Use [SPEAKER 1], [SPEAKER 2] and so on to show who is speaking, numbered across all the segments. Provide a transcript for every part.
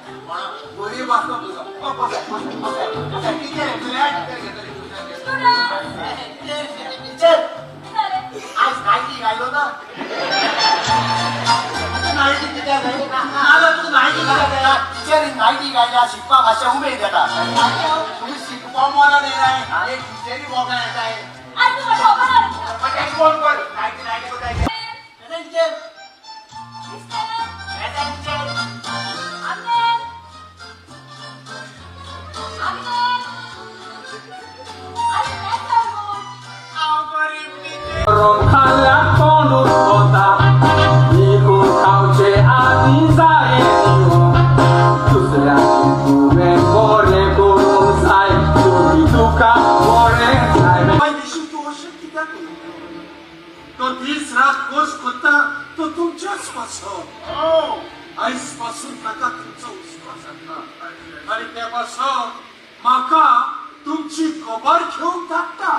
[SPEAKER 1] गोरी बसतो तुझं आज नाईटी गायलो ना नाईटी किती तू नाईटी गायला शिकवा भाषा उभे देतात तुम्ही शिकवा मला नाही एक टीचरही बघा येत आहे कोण कोण नाईटी नाईटी कुठे
[SPEAKER 2] Rongkala konur kota ikut kau ce adizai Tusra kume kore kurung sai Tuki tuka kore sai
[SPEAKER 3] तो 20 रात कोर्स होता तो तुमच्याच पासून आईसपासून नका तुमचा विश्वास आणि त्यापासून माका तुमची खबर घेऊन टाकता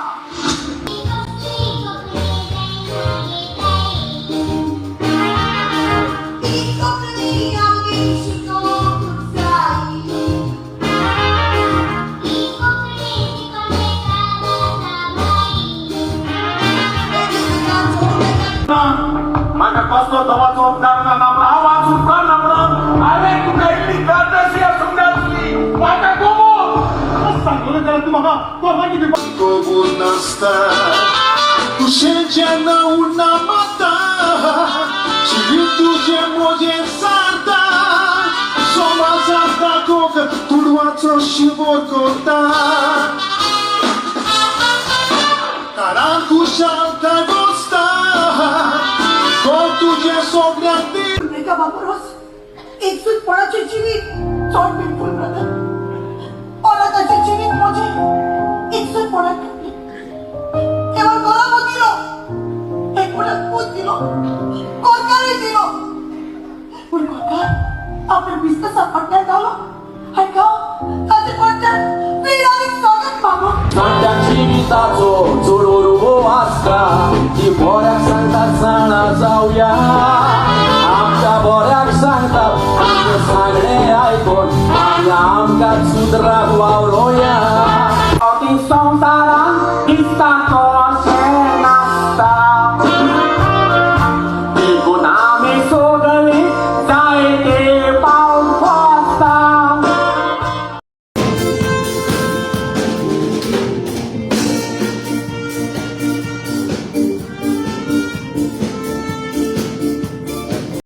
[SPEAKER 2] Maka kosto tawa topdar na nabrawa sukar na brang Ale tu kaili kata siya sundasli Maka kumo Asang kule jalan tu maka Kau lagi di
[SPEAKER 3] Kobus nasta Kushenja na una mata Shiritu je moje santa Soma zata koka Turwaco shibor kota Karan kushalta gosta Kau tuझे सोबण्याती
[SPEAKER 4] का वापरोस एकजूट पणाचे जीवित चोट बिलकुल brother औरताचे जीवित म्हणजे एकजूट पणा केवळ गौरव दिलो एक मुलं पूत दिलो कोरकाने दिलो पण कोरकार आपल्या बिस्तर सापडण्यात आलो ऐका त्याचे पडतात विरानिक स्वागत मागो
[SPEAKER 2] Santa जीविताचो चोडोर हो आसता ती बोऱ्याक सांगतात जाणा जाऊया आमच्या बोऱ्याक सांगतात आमचे सांगणे आयकून आणि आमकां सुधरा